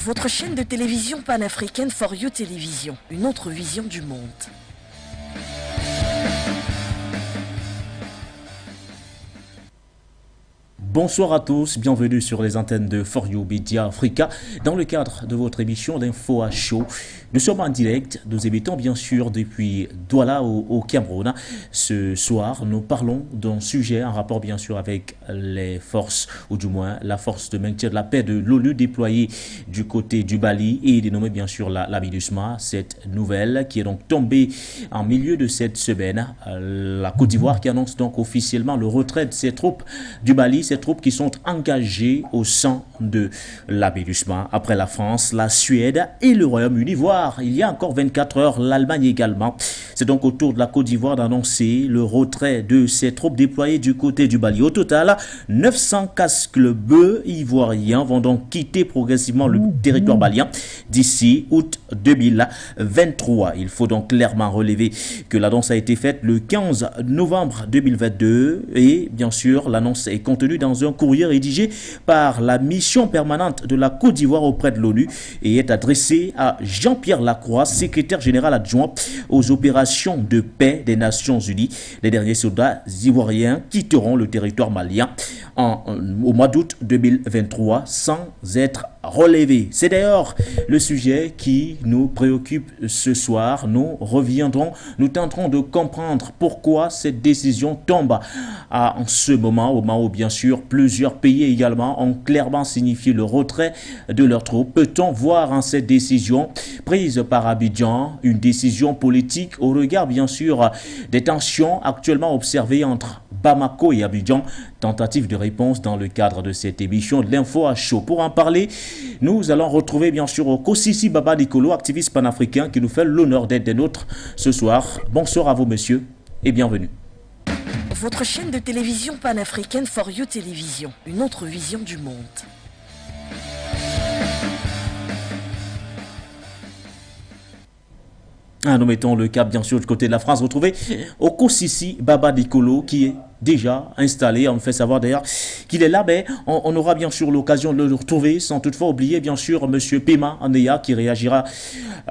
Votre chaîne de télévision panafricaine For You Télévision, une autre vision du monde. Bonsoir à tous, bienvenue sur les antennes de For You Media Africa. Dans le cadre de votre émission d'Info à chaud, nous sommes en direct, nous émettons bien sûr depuis Douala au Cameroun. Ce soir, nous parlons d'un sujet en rapport bien sûr avec les forces, ou du moins la force de maintien de la paix de l'ONU déployée du côté du Mali et dénommée bien sûr la MINUSMA. Cette nouvelle qui est donc tombée en milieu de cette semaine, la Côte d'Ivoire qui annonce donc officiellement le retrait de ses troupes du Mali, ces troupes qui sont engagées au sein de la MINUSMA. Après la France, la Suède et le Royaume-Uni, voire il y a encore 24 heures, l'Allemagne également. C'est donc au tour de la Côte d'Ivoire d'annoncer le retrait de ses troupes déployées du côté du Mali. Au total, 900 casques bleus ivoiriens vont donc quitter progressivement le territoire malien d'ici août 2023. Il faut donc clairement relever que l'annonce a été faite le 15 novembre 2022 et bien sûr l'annonce est contenue dans un courrier rédigé par la mission permanente de la Côte d'Ivoire auprès de l'ONU et est adressée à Jean-Pierre Lacroix, secrétaire général adjoint aux opérations de paix des Nations Unies. Les derniers soldats ivoiriens quitteront le territoire malien au mois d'août 2023 sans être relevés. C'est d'ailleurs le sujet qui nous préoccupe ce soir. Nous reviendrons, nous tenterons de comprendre pourquoi cette décision tombe en ce moment, au moment où bien sûr plusieurs pays également ont clairement signifié le retrait de leurs troupes. Peut-on voir en cette décision prise par Abidjan une décision politique au regard bien sûr des tensions actuellement observées entre Bamako et Abidjan? Tentative de réponse dans le cadre de cette émission de l'Info à chaud. Pour en parler, nous allons retrouver bien sûr Kosisi Baba Dikolo, activiste panafricain qui nous fait l'honneur d'être des nôtres ce soir. Bonsoir à vous messieurs et bienvenue. Votre chaîne de télévision panafricaine For You Télévision, une autre vision du monde. Nous mettons le cap bien sûr du côté de la France. Retrouvez Kosisi Baba Dikolo qui est déjà installé. On me fait savoir d'ailleurs qu'il est là, mais on aura bien sûr l'occasion de le retrouver sans toutefois oublier bien sûr monsieur Pema Aneya qui réagira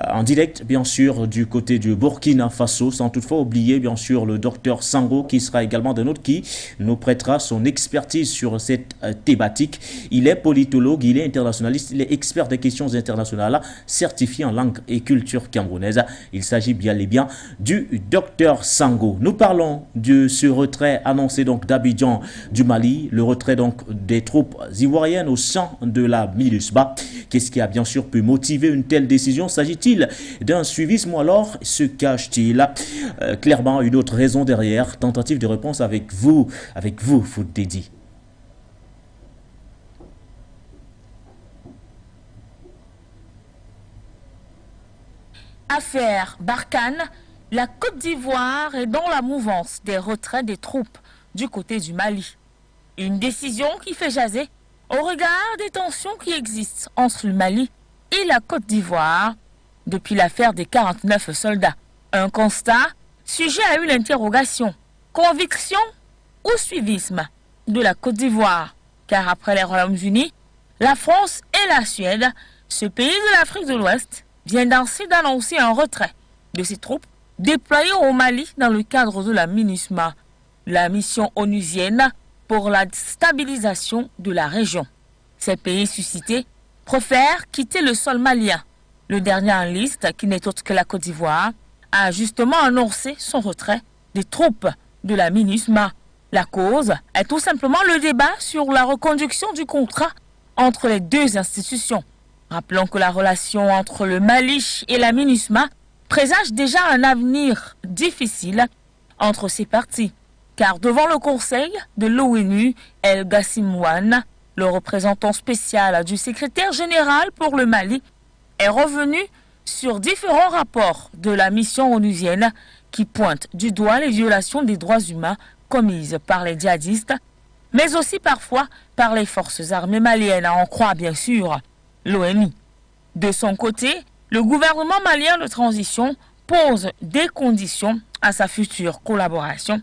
en direct bien sûr du côté du Burkina Faso, sans toutefois oublier bien sûr le docteur Sango qui sera également de nôtre, qui nous prêtera son expertise sur cette thématique. Il est politologue, il est internationaliste, il est expert des questions internationales, certifié en langue et culture camerounaise. Il s'agit bien et bien du docteur Sango. Nous parlons de ce retrait annoncé donc d'Abidjan du Mali, le retrait donc des troupes ivoiriennes au sein de la MINUSMA. Qu'est-ce qui a bien sûr pu motiver une telle décision? S'agit-il d'un suivisme ou alors se cache-t-il clairement une autre raison derrière? Tentative de réponse avec vous, Foudédi. Affaire Barkhane, la Côte d'Ivoire est dans la mouvance des retraits des troupes du côté du Mali. Une décision qui fait jaser au regard des tensions qui existent entre le Mali et la Côte d'Ivoire depuis l'affaire des 49 soldats. Un constat sujet à une interrogation, conviction ou suivisme de la Côte d'Ivoire, car après les Royaumes-Unis, la France et la Suède, ce pays de l'Afrique de l'Ouest, vient ainsi d'annoncer un retrait de ses troupes déployées au Mali dans le cadre de la MINUSMA, la mission onusienne pour la stabilisation de la région. Ces pays suscités préfèrent quitter le sol malien. Le dernier en liste, qui n'est autre que la Côte d'Ivoire, a justement annoncé son retrait des troupes de la MINUSMA. La cause est tout simplement le débat sur la reconduction du contrat entre les deux institutions. Rappelons que la relation entre le Mali et la MINUSMA présage déjà un avenir difficile entre ces parties. Car devant le Conseil de l'ONU, El Gassimouane, le représentant spécial du secrétaire général pour le Mali, est revenu sur différents rapports de la mission onusienne qui pointent du doigt les violations des droits humains commises par les djihadistes, mais aussi parfois par les forces armées maliennes, à en croire bien sûr l'ONU. De son côté, le gouvernement malien de transition pose des conditions à sa future collaboration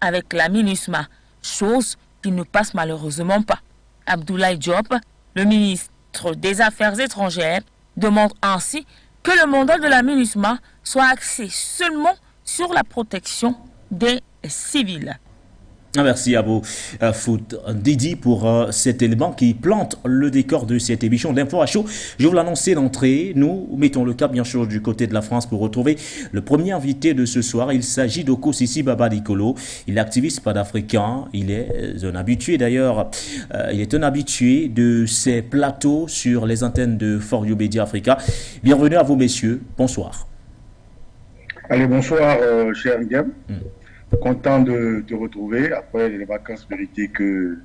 avec la MINUSMA, chose qui ne passe malheureusement pas. Abdoulaye Diop, le ministre ministre des Affaires étrangères demande ainsi que le mandat de la MINUSMA soit axé seulement sur la protection des civils. Merci à vous, Foot Didi, pour cet élément qui plante le décor de cette émission d'Info à chaud. Je vous l'annonçais d'entrée, nous mettons le cap bien sûr du côté de la France pour retrouver le premier invité de ce soir. Il s'agit d'Oko Sisi Baba Nicolo. Il est activiste panafricain, il est un habitué d'ailleurs, il est un habitué de ces plateaux sur les antennes de For You Media Africa. Bienvenue à vous messieurs, bonsoir. Allez, bonsoir cher Nguem. Content de te retrouver après les vacances méritées que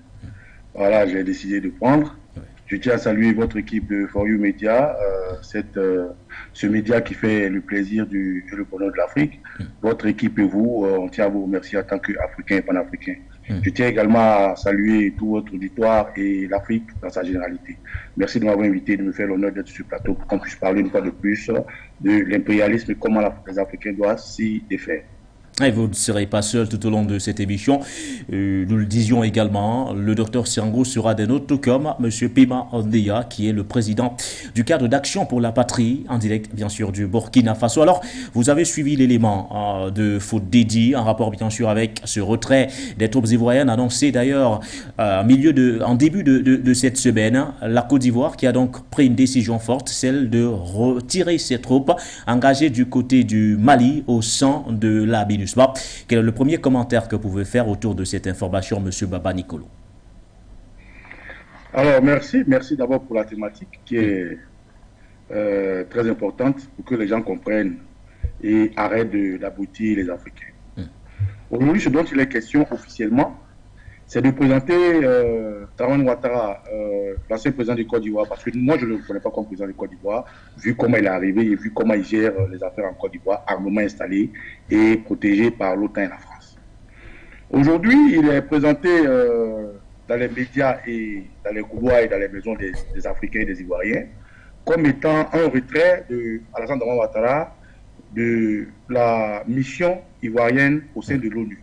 voilà, j'ai décidé de prendre. Je tiens à saluer votre équipe de For You Media, ce média qui fait le plaisir et le bonheur de l'Afrique. Votre équipe et vous, on tient à vous remercier en tant qu'Africains et Panafricains. Je tiens également à saluer tout votre auditoire et l'Afrique dans sa généralité. Merci de m'avoir invité, de me faire l'honneur d'être sur ce plateau pour qu'on puisse parler une fois de plus de l'impérialisme et comment les Africains doivent s'y défaire. Et vous ne serez pas seul tout au long de cette émission. Nous le disions également, le docteur Siango sera des nôtres, tout comme M. Pima Ondeya, qui est le président du cadre d'action pour la patrie, en direct bien sûr du Burkina Faso. Alors, vous avez suivi l'élément de Foot Didi, en rapport bien sûr avec ce retrait des troupes ivoiriennes, annoncé d'ailleurs en début de cette semaine. La Côte d'Ivoire qui a donc pris une décision forte, celle de retirer ses troupes engagées du côté du Mali au sein de la MINUSMA. Quel est le premier commentaire que vous pouvez faire autour de cette information, M. Baba Nicolo? Alors, merci d'abord pour la thématique qui est très importante pour que les gens comprennent et arrêtent d'abrutir les Africains. Aujourd'hui, ce dont il est question officiellement, c'est de présenter Taman Ouattara, l'ancien président du Côte d'Ivoire, parce que moi, je ne le connais pas comme président du Côte d'Ivoire, vu comment il est arrivé et vu comment il gère les affaires en Côte d'Ivoire, armement installé et protégé par l'OTAN et la France. Aujourd'hui, il est présenté dans les médias et dans les couloirs et dans les maisons des Africains et des Ivoiriens comme étant un retrait d'Alassane Dramane Ouattara de la mission ivoirienne au sein de l'ONU.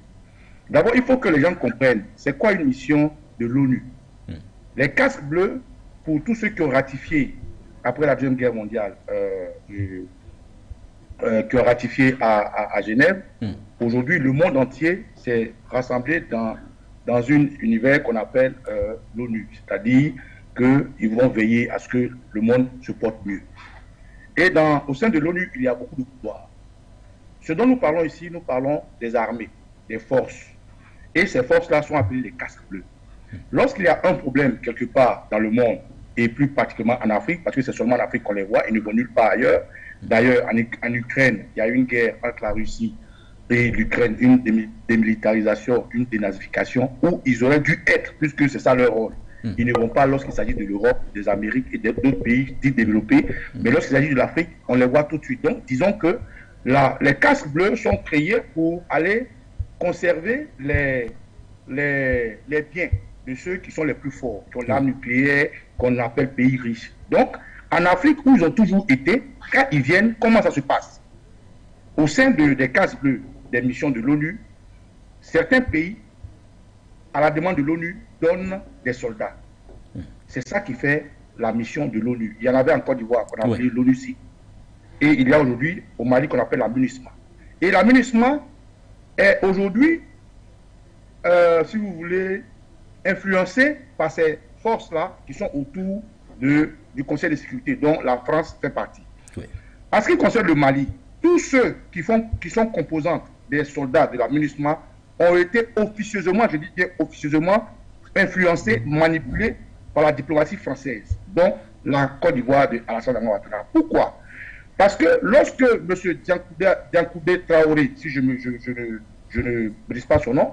D'abord, il faut que les gens comprennent c'est quoi une mission de l'ONU. Les casques bleus, pour tous ceux qui ont ratifié, après la Deuxième Guerre mondiale, qui ont ratifié à Genève, aujourd'hui, le monde entier s'est rassemblé dans un univers qu'on appelle l'ONU. C'est-à-dire qu'ils vont veiller à ce que le monde se porte mieux. Et au sein de l'ONU, il y a beaucoup de pouvoirs. Ce dont nous parlons ici, nous parlons des armées, des forces. Et ces forces-là sont appelées les casques bleus. Lorsqu'il y a un problème quelque part dans le monde, et plus particulièrement en Afrique, parce que c'est seulement en Afrique qu'on les voit, ils ne vont nulle part ailleurs. D'ailleurs, en Ukraine, il y a eu une guerre entre la Russie et l'Ukraine, une démilitarisation, une dénazification, où ils auraient dû être, puisque c'est ça leur rôle. Ils ne vont pas lorsqu'il s'agit de l'Europe, des Amériques et d'autres pays dits développés, mais lorsqu'il s'agit de l'Afrique, on les voit tout de suite. Donc, disons que les casques bleus sont créés pour aller conserver les biens de ceux qui sont les plus forts, qui ont l'arme nucléaire, qu'on appelle pays riches. Donc, en Afrique, où ils ont toujours été, quand ils viennent, comment ça se passe? Au sein des casques bleus, des missions de l'ONU, certains pays, à la demande de l'ONU, donnent des soldats. C'est ça qui fait la mission de l'ONU. Il y en avait en Côte d'Ivoire, qu'on appelait l'ONUCI. Et il y a aujourd'hui, au Mali, qu'on appelle la MINUSMA. Et la MINUSMA est aujourd'hui, si vous voulez, influencée par ces forces-là qui sont autour du Conseil de sécurité, dont la France fait partie. En ce qui concerne le Mali, tous ceux qui sont composantes des soldats de la MINUSMA ont été officieusement, je dis bien officieusement, influencés, manipulés par la diplomatie française, dont la Côte d'Ivoire de Alassane Dramane Ouattara. Pourquoi? Parce que lorsque M. Diankoudé Traoré, si je ne brise pas son nom,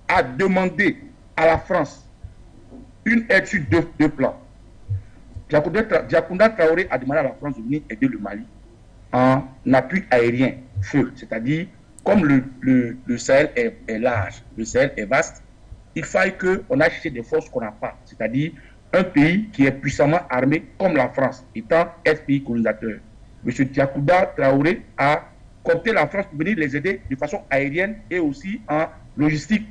a demandé à la France une aide sur deux plans. Diankoudé Traoré a demandé à la France de venir aider le Mali en appui aérien, feu, c'est-à-dire comme le Sahel est large, le Sahel est vaste, il faille qu'on aille chercher des forces qu'on n'a pas, c'est-à-dire un pays qui est puissamment armé comme la France, étant ex-pays colonisateur. M. Diankoudé Traoré a compté la France pour venir les aider de façon aérienne et aussi en logistique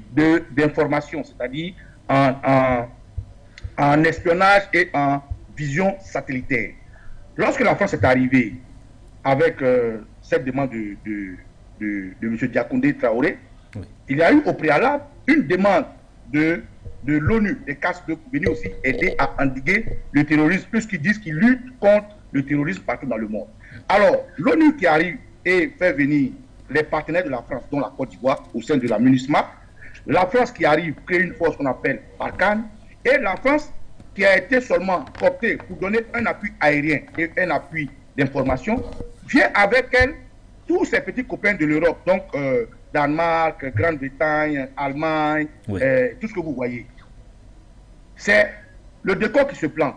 d'information, c'est-à-dire en espionnage et en vision satellitaire. Lorsque la France est arrivée avec cette demande de M. Diakondé Traoré, oui, il y a eu au préalable une demande de l'ONU, des CASP, pour venir aussi aider à endiguer le terrorisme, puisqu'ils disent qu'ils luttent contre le terrorisme partout dans le monde. Alors, l'ONU qui arrive et fait venir les partenaires de la France, dont la Côte d'Ivoire, au sein de la MINUSMA, la France qui arrive crée une force qu'on appelle Barkhane, et la France qui a été seulement portée pour donner un appui aérien et un appui d'information, vient avec elle tous ses petits copains de l'Europe, donc Danemark, Grande-Bretagne, Allemagne, oui, tout ce que vous voyez. C'est le décor qui se plante.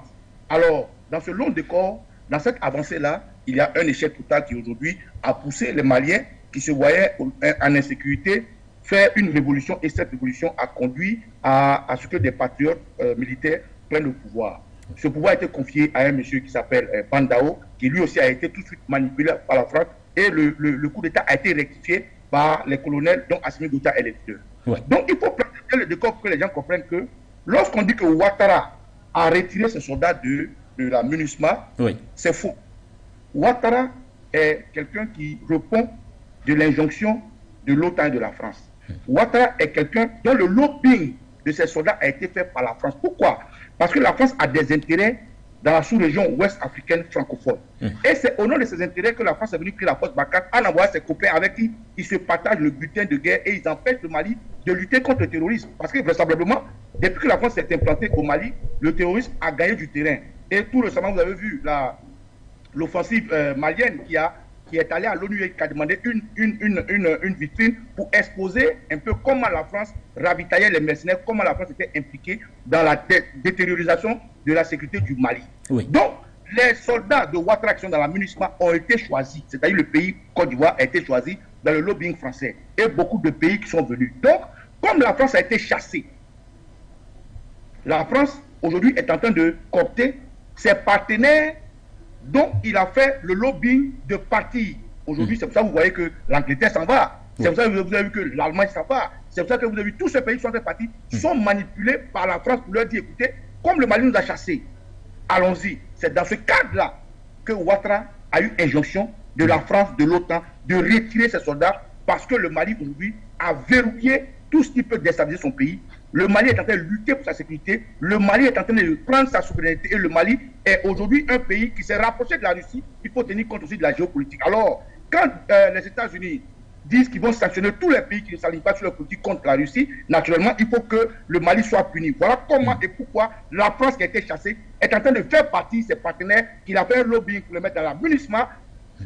Alors, dans ce long décor, dans cette avancée-là, il y a un échec total qui aujourd'hui a poussé les Maliens qui se voyaient en insécurité faire une révolution, et cette révolution a conduit à ce que des patriotes militaires prennent le pouvoir. Ce pouvoir a été confié à un monsieur qui s'appelle Bandao, qui lui aussi a été tout de suite manipulé par la France, et le coup d'État a été rectifié par les colonels dont Assimi Goïta est le leader. Ouais. Donc il faut planter le décor pour que les gens comprennent que lorsqu'on dit que Ouattara a retiré ses soldats de la MINUSMA, oui, c'est faux. Ouattara est quelqu'un qui répond de l'injonction de l'OTAN et de la France. Ouattara est quelqu'un dont le lobbying de ces soldats a été fait par la France. Pourquoi? Parce que la France a des intérêts dans la sous-région ouest africaine francophone. Et c'est au nom de ces intérêts que la France est venue créer la force Barkhane en envoyant ses copains avec qui ils se partagent le butin de guerre et ils empêchent le Mali de lutter contre le terrorisme. Parce que vraisemblablement, depuis que la France s'est implantée au Mali, le terrorisme a gagné du terrain. Et tout récemment, vous avez vu l'offensive malienne qui est allée à l'ONU et qui a demandé une vitrine pour exposer un peu comment la France ravitaillait les mercenaires, comment la France était impliquée dans la détériorisation de la sécurité du Mali. Oui. Donc, les soldats de Ouattara qui sont dans la MINUSMA ont été choisis, c'est-à-dire le pays Côte d'Ivoire a été choisi dans le lobbying français et beaucoup de pays qui sont venus. Donc, comme la France a été chassée, la France aujourd'hui est en train de coopter ses partenaires dont il a fait le lobbying de partir. Aujourd'hui, c'est pour ça que vous voyez que l'Angleterre s'en va. C'est pour ça que vous avez vu que l'Allemagne s'en va. C'est pour ça que vous avez vu tous ces pays qui sont partis sont manipulés par la France pour leur dire, écoutez, comme le Mali nous a chassés, allons-y. C'est dans ce cadre-là que Ouattara a eu injonction de la France, de l'OTAN, de retirer ses soldats parce que le Mali aujourd'hui a verrouillé tout ce qui peut déstabiliser son pays. Le Mali est en train de lutter pour sa sécurité. Le Mali est en train de prendre sa souveraineté. Et le Mali est aujourd'hui un pays qui s'est rapproché de la Russie. Il faut tenir compte aussi de la géopolitique. Alors, quand les États-Unis disent qu'ils vont sanctionner tous les pays qui ne s'alignent pas sur leur politique contre la Russie, naturellement, il faut que le Mali soit puni. Voilà comment et pourquoi la France qui a été chassée est en train de faire partie de ses partenaires qu'il a fait un lobbying pour le mettre dans la MINUSMA.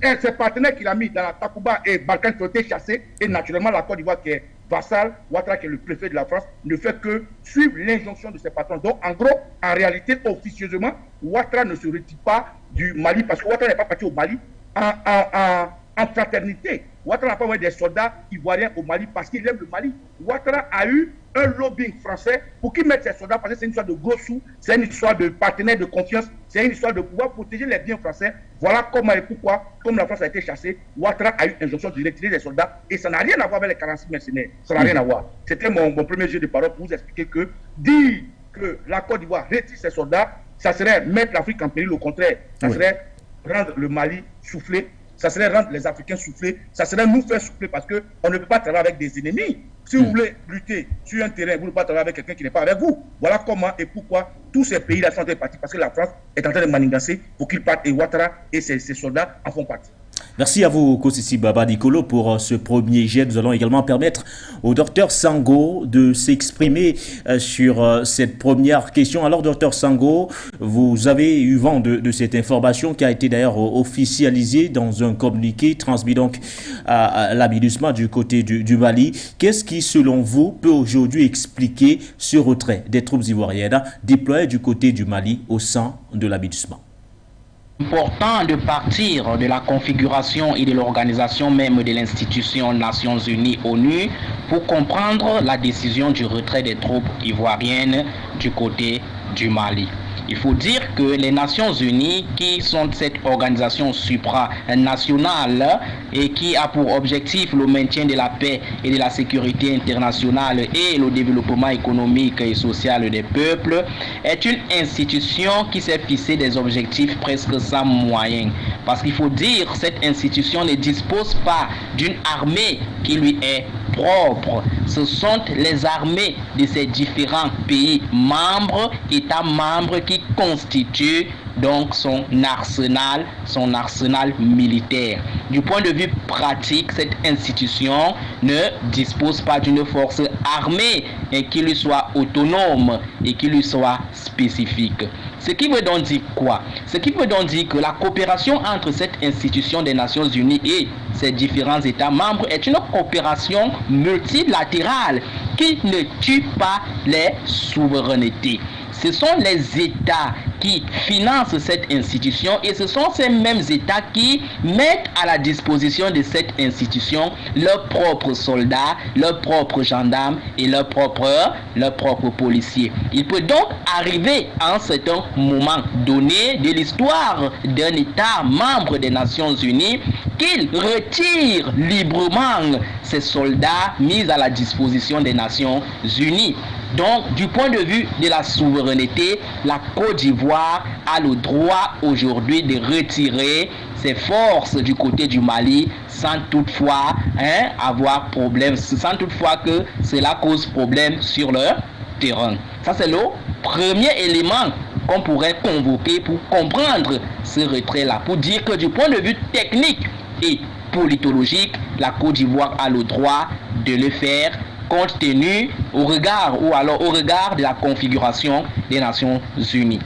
Et ses partenaires qu'il a mis dans la Takuba et Barkhane qui ont été chassés. Et naturellement, la Côte d'Ivoire qui est vassal, Ouattara qui est le préfet de la France, ne fait que suivre l'injonction de ses patrons. Donc, en gros, en réalité, officieusement, Ouattara ne se retire pas du Mali parce que Ouattara n'est pas parti au Mali en fraternité. Ouattara n'a pas envoyé des soldats ivoiriens au Mali parce qu'il aime le Mali. Ouattara a eu un lobbying français pour qu'il mette ses soldats parce que c'est une histoire de gros sous, c'est une histoire de partenaires de confiance, c'est une histoire de pouvoir protéger les biens français. Voilà comment et pourquoi, comme la France a été chassée, Ouattara a eu injonction de retirer les soldats et ça n'a rien à voir avec les 46 mercenaires. Ça n'a rien à voir. C'était mon premier jeu de parole pour vous expliquer que dire que la Côte d'Ivoire retire ses soldats, ça serait mettre l'Afrique en péril. Au contraire, ça serait rendre le Mali souffler. Ça serait rendre les Africains souffler, ça serait nous faire souffler parce qu'on ne peut pas travailler avec des ennemis. Si vous voulez lutter sur un terrain, vous ne pouvez pas travailler avec quelqu'un qui n'est pas avec vous. Voilà comment et pourquoi tous ces pays-là sont en train de partir, parce que la France est en train de manigancer pour qu'ils partent et Ouattara et ses soldats en font partie. Merci à vous, Kosisi Baba Dikolo, pour ce premier jet. Nous allons également permettre au docteur Sango de s'exprimer sur cette première question. Alors, docteur Sango, vous avez eu vent de cette information qui a été d'ailleurs officialisée dans un communiqué transmis donc à la MINUSMA du côté du Mali. Qu'est-ce qui, selon vous, peut aujourd'hui expliquer ce retrait des troupes ivoiriennes déployées du côté du Mali au sein de la MINUSMA? Important de partir de la configuration et de l'organisation même de l'institution Nations Unies ONU pour comprendre la décision du retrait des troupes ivoiriennes du côté du Mali. Il faut dire que les Nations Unies, qui sont cette organisation supranationale et qui a pour objectif le maintien de la paix et de la sécurité internationale et le développement économique et social des peuples, est une institution qui s'est fixé des objectifs presque sans moyens. Parce qu'il faut dire que cette institution ne dispose pas d'une armée qui lui est propre. Ce sont les armées de ces différents pays membres, États membres, qui constituent donc son arsenal militaire. Du point de vue pratique, cette institution ne dispose pas d'une force armée et qui lui soit autonome et qui lui soit spécifique. Ce qui veut donc dire quoi? Ce qui veut donc dire que la coopération entre cette institution des Nations Unies et ses différents États membres est une coopération multilatérale qui ne tue pas les souverainetés. Ce sont les États qui financent cette institution et ce sont ces mêmes États qui mettent à la disposition de cette institution leurs propres soldats, leurs propres gendarmes et leurs propres policiers. Il peut donc arriver à un certain moment donné de l'histoire d'un État membre des Nations Unies qu'il retire librement ses soldats mis à la disposition des Nations Unies. Donc, du point de vue de la souveraineté, la Côte d'Ivoire a le droit aujourd'hui de retirer ses forces du côté du Mali sans toutefois avoir problème, sans toutefois que cela cause problème sur le terrain. Ça, c'est le premier élément qu'on pourrait convoquer pour comprendre ce retrait-là, pour dire que du point de vue technique et politologique, la Côte d'Ivoire a le droit de le faire compte tenu au regard de la configuration des Nations Unies.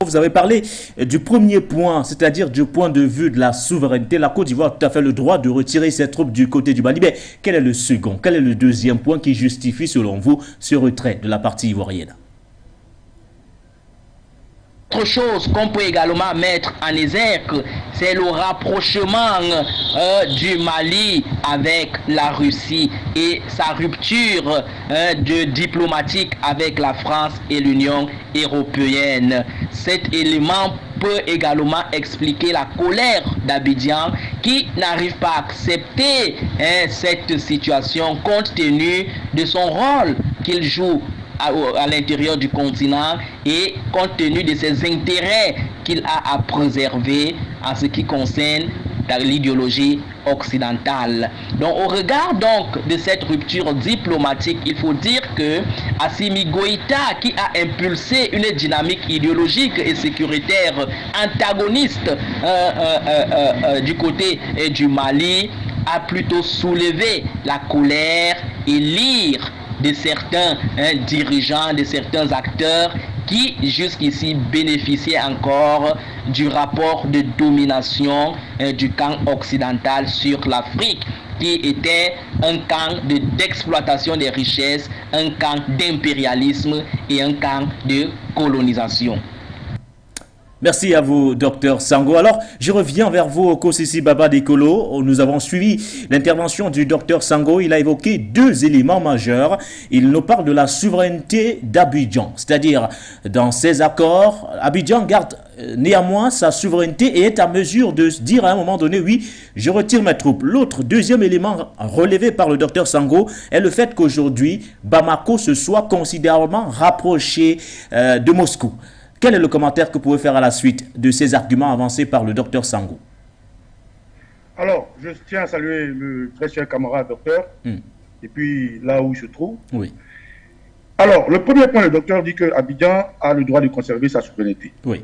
Vous avez parlé du premier point, c'est-à-dire du point de vue de la souveraineté. La Côte d'Ivoire a tout à fait le droit de retirer ses troupes du côté du Mali. Mais quel est le second, quel est le deuxième point qui justifie, selon vous, ce retrait de la partie ivoirienne? Autre chose qu'on peut également mettre en exergue, c'est le rapprochement du Mali avec la Russie et sa rupture diplomatique avec la France et l'Union européenne. Cet élément peut également expliquer la colère d'Abidjan qui n'arrive pas à accepter cette situation compte tenu de son rôle qu'il joue à l'intérieur du continent et compte tenu de ses intérêts qu'il a à préserver en ce qui concerne l'idéologie occidentale. Donc au regard donc de cette rupture diplomatique, il faut dire que Assimi Goïta, qui a impulsé une dynamique idéologique et sécuritaire antagoniste du côté du Mali, a plutôt soulevé la colère et l'ire de certains dirigeants, de certains acteurs qui jusqu'ici bénéficiaient encore du rapport de domination du camp occidental sur l'Afrique, qui était un camp d'exploitation des richesses, un camp d'impérialisme et un camp de colonisation. Merci à vous, Dr Sango. Alors, je reviens vers vous, Kosisi Baba Dekolo. Nous avons suivi l'intervention du Dr Sango. Il a évoqué deux éléments majeurs. Il nous parle de la souveraineté d'Abidjan. C'est-à-dire, dans ces accords, Abidjan garde néanmoins sa souveraineté et est à mesure de se dire à un moment donné, oui, je retire mes troupes. L'autre, deuxième élément relevé par le Dr Sango est le fait qu'aujourd'hui, Bamako se soit considérablement rapproché de Moscou. Quel est le commentaire que vous pouvez faire à la suite de ces arguments avancés par le Dr Sango? Alors, je tiens à saluer le très cher camarade docteur, et puis là où il se trouve. Oui. Alors, le premier point, le docteur dit que Abidjan a le droit de conserver sa souveraineté. Oui.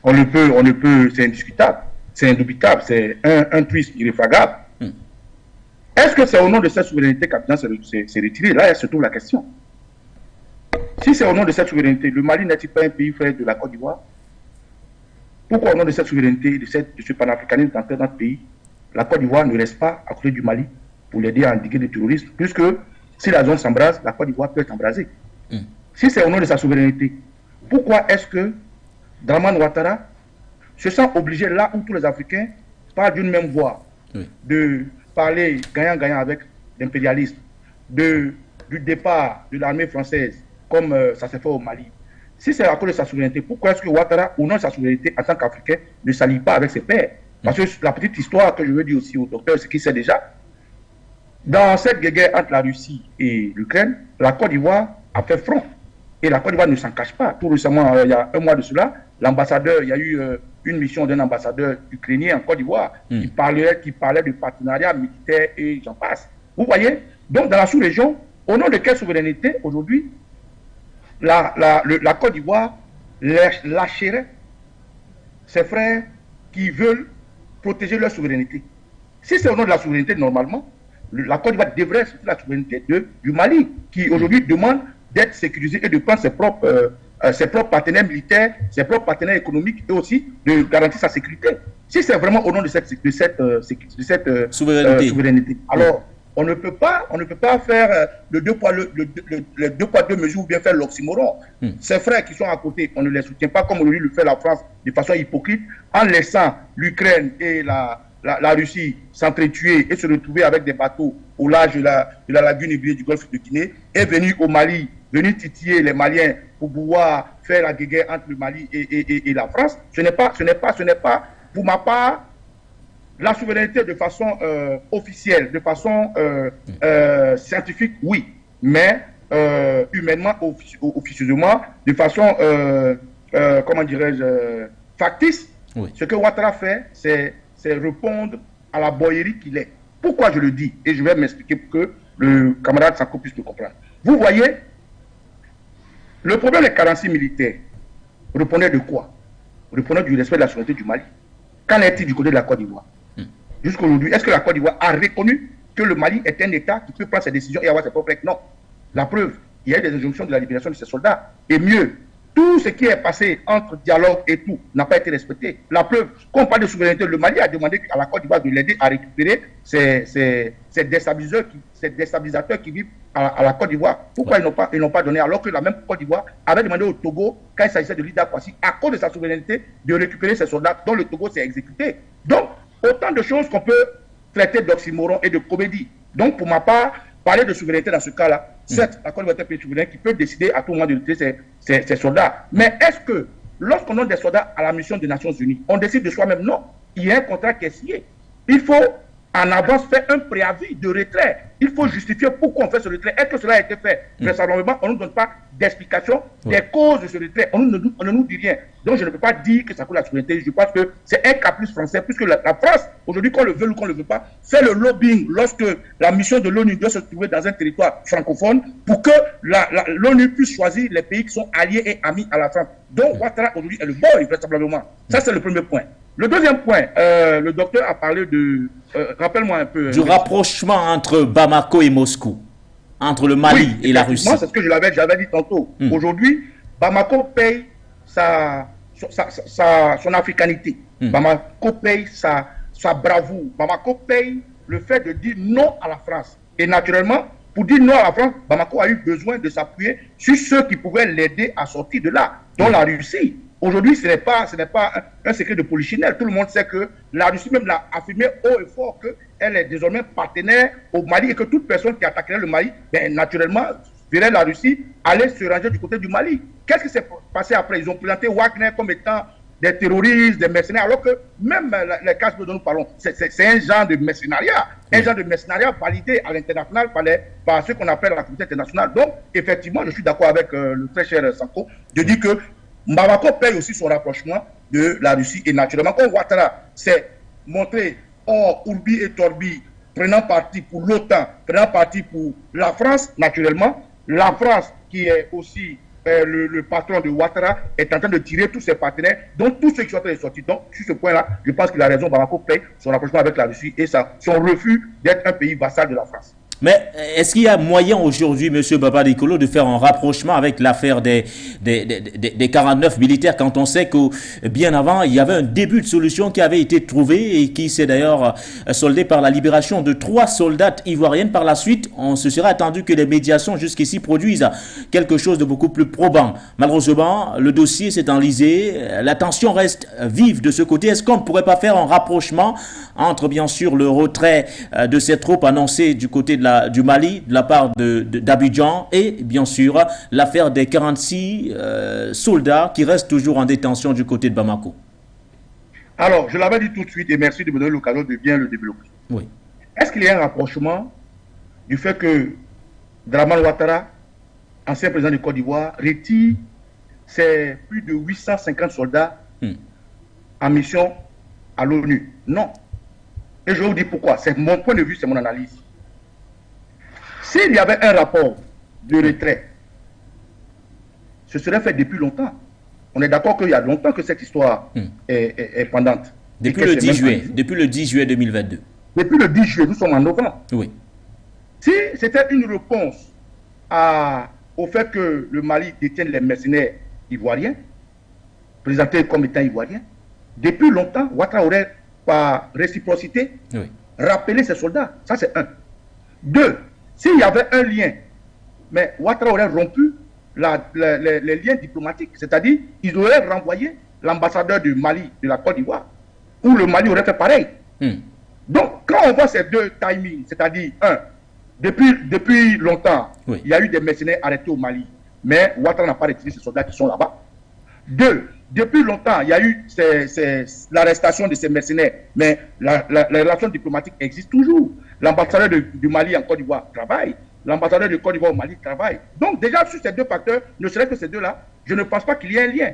On ne peut, c'est indiscutable, c'est indubitable, c'est un twist irréfragable. Est-ce que c'est au nom de cette souveraineté qu'Abidjan s'est retiré? Là, se trouve la question. Si c'est au nom de cette souveraineté, le Mali n'est-il pas un pays frère de la Côte d'Ivoire? Pourquoi au nom de cette souveraineté, de ce panafricanisme dans notre pays, la Côte d'Ivoire ne reste pas à côté du Mali pour l'aider à endiguer le terrorisme? Puisque si la zone s'embrase, la Côte d'Ivoire peut être embrasée. Si c'est au nom de sa souveraineté, pourquoi est-ce que Dramane Ouattara se sent obligé, là où tous les Africains parlent d'une même voix, de parler gagnant-gagnant avec l'impérialisme, du départ de l'armée française, comme ça s'est fait au Mali, Si c'est à cause de sa souveraineté, pourquoi est-ce que Ouattara, au nom de sa souveraineté en tant qu'Africain, ne s'allie pas avec ses pairs? Parce que la petite histoire que je veux dire aussi au docteur, c'est qu'il sait déjà, dans cette guerre entre la Russie et l'Ukraine, la Côte d'Ivoire a fait front. Et la Côte d'Ivoire ne s'en cache pas. Tout récemment, il y a un mois de cela, l'ambassadeur, il y a eu une mission d'un ambassadeur ukrainien en Côte d'Ivoire qui parlait de partenariat militaire et j'en passe. Vous voyez? Donc, dans la sous-région, au nom de quelle souveraineté, aujourd'hui, la Côte d'Ivoire lâcherait ses frères qui veulent protéger leur souveraineté? Si c'est au nom de la souveraineté, normalement, la Côte d'Ivoire devrait respecter la souveraineté du Mali, qui aujourd'hui demande d'être sécurisé et de prendre ses propres partenaires militaires, ses propres partenaires économiques et aussi de garantir sa sécurité. Si c'est vraiment au nom de cette souveraineté, alors on ne peut pas faire le deux poids deux mesures ou bien faire l'oxymoron. Ces frères qui sont à côté, on ne les soutient pas comme aujourd'hui le fait la France de façon hypocrite en laissant l'Ukraine et la Russie s'entretuer et se retrouver avec des bateaux au large de la lagune hybride du golfe de Guinée et venir au Mali, venir titiller les Maliens pour pouvoir faire la guerre entre le Mali et la France. Ce n'est pas, pour ma part, la souveraineté de façon officielle, de façon scientifique, oui, mais humainement, officieusement, de façon, comment dirais-je, factice, oui. Ce que Ouattara fait, c'est répondre à la boyerie qu'il est. Pourquoi je le dis? Et je vais m'expliquer pour que le camarade Sanko puisse me comprendre. Vous voyez, le problème des carencies militaires répondait de quoi? Répondait du respect de la souveraineté du Mali. Qu'en est-il du côté de la Côte d'Ivoire? Jusqu'à aujourd'hui, est-ce que la Côte d'Ivoire a reconnu que le Mali est un État qui peut prendre ses décisions et avoir ses propres règles? Non. La preuve, il y a eu des injonctions de la libération de ses soldats. Et mieux, tout ce qui est passé entre dialogue et tout n'a pas été respecté. La preuve, quand on parle de souveraineté, le Mali a demandé à la Côte d'Ivoire de l'aider à récupérer ces déstabilisateurs qui vivent à la Côte d'Ivoire. Pourquoi ils n'ont pas donné, alors que la même Côte d'Ivoire avait demandé au Togo, quand il s'agissait de l'Ida Kwasi, à cause de sa souveraineté, de récupérer ses soldats dont le Togo s'est exécuté. Donc, autant de choses qu'on peut traiter d'oxymoron et de comédie. Donc, pour ma part, parler de souveraineté dans ce cas-là, certes, la Côte d'Ivoire est un pays souverain qui peut décider à tout moment de retirer ses soldats. Mais est-ce que, lorsqu'on donne des soldats à la mission des Nations Unies, on décide de soi-même? Non. Il y a un contrat qui est signé. Il faut, en avance, faire un préavis de retrait. Il faut justifier pourquoi on fait ce retrait. Est-ce que cela a été fait? Vraisemblablement, on ne nous donne pas d'explication des causes de ce retrait. On ne nous dit rien. Donc, je ne peux pas dire que ça coûte la souveraineté. Je pense que c'est un caprice français, puisque la France, aujourd'hui, qu'on le veut ou qu'on ne le veut pas, fait le lobbying lorsque la mission de l'ONU doit se trouver dans un territoire francophone pour que l'ONU puisse choisir les pays qui sont alliés et amis à la France. Donc, Ouattara, aujourd'hui, est le bon, vraisemblablement. Ça, c'est le premier point. Le deuxième point, le docteur a parlé de... rappelle-moi un peu... Du rapprochement entre Bamako et Moscou, entre le Mali et la Russie. C'est ce que j'avais dit tantôt. Aujourd'hui, Bamako paye son africanité. Bamako paye sa bravoure. Bamako paye le fait de dire non à la France. Et naturellement, pour dire non à la France, Bamako a eu besoin de s'appuyer sur ceux qui pouvaient l'aider à sortir de là, dont la Russie. Aujourd'hui, ce n'est pas un secret de polichinelle. Tout le monde sait que la Russie même l'a affirmé haut et fort qu'elle est désormais partenaire au Mali et que toute personne qui attaquerait le Mali, naturellement, verrait la Russie aller se ranger du côté du Mali. Qu'est-ce qui s'est passé après? Ils ont présenté Wagner comme étant des terroristes, des mercenaires, alors que même les cas dont nous parlons, c'est un genre de mercenariat. Un genre de mercenariat validé à l'international par ce qu'on appelle la communauté internationale. Donc, effectivement, je suis d'accord avec le très cher Sanko de dire que Bamako paye aussi son rapprochement de la Russie. Et naturellement, quand Ouattara s'est montré hors Urbi et Torbi, prenant parti pour l'OTAN, prenant parti pour la France, naturellement, la France, qui est aussi le patron de Ouattara, est en train de tirer tous ses partenaires, donc tous ceux qui sont en train de sortir. Donc, sur ce point-là, je pense qu'il a raison, Bamako paye son rapprochement avec la Russie et son refus d'être un pays vassal de la France. Mais est-ce qu'il y a moyen aujourd'hui, M. Baba Diakolo, de faire un rapprochement avec l'affaire des 49 militaires, quand on sait que bien avant, il y avait un début de solution qui avait été trouvé et qui s'est d'ailleurs soldé par la libération de 3 soldats ivoiriennes. Par la suite, on se serait attendu que les médiations jusqu'ici produisent quelque chose de beaucoup plus probant. Malheureusement, le dossier s'est enlisé, la tension reste vive de ce côté. Est-ce qu'on ne pourrait pas faire un rapprochement entre, bien sûr, le retrait de ces troupes annoncées du côté du Mali, de la part d'Abidjan, et, bien sûr, l'affaire des 46 soldats qui restent toujours en détention du côté de Bamako? Alors, je l'avais dit tout de suite, et merci de me donner l'occasion de bien le développer. Oui. Est-ce qu'il y a un rapprochement du fait que Dramane Ouattara, ancien président de Côte d'Ivoire, retire ses plus de 850 soldats en mission à l'ONU? Non. Et je vous dis pourquoi. C'est mon point de vue, c'est mon analyse. S'il y avait un rapport de retrait, ce serait fait depuis longtemps. On est d'accord qu'il y a longtemps que cette histoire est pendante. Depuis le 10 juillet. Depuis le 10 juillet 2022. Depuis le 10 juillet, nous sommes en novembre. Oui. Si c'était une réponse au fait que le Mali détienne les mercenaires ivoiriens, présentés comme étant ivoiriens, depuis longtemps, Ouattara aurait, par réciprocité, rappelé ses soldats. Ça, c'est un. Deux, s'il y avait un lien, mais Ouattara aurait rompu les liens diplomatiques, c'est-à-dire, ils auraient renvoyé l'ambassadeur du Mali, de la Côte d'Ivoire, où le Mali aurait fait pareil. Donc, quand on voit ces deux timings, c'est-à-dire, un, depuis longtemps, il y a eu des mercenaires arrêtés au Mali, mais Ouattara n'a pas retiré ces soldats qui sont là-bas. Deux, depuis longtemps, il y a eu l'arrestation de ces mercenaires, mais la relation diplomatique existe toujours. L'ambassadeur du Mali en Côte d'Ivoire travaille, l'ambassadeur de Côte d'Ivoire au Mali travaille. Donc déjà, sur ces deux facteurs, ne serait-ce que ces deux-là, je ne pense pas qu'il y ait un lien.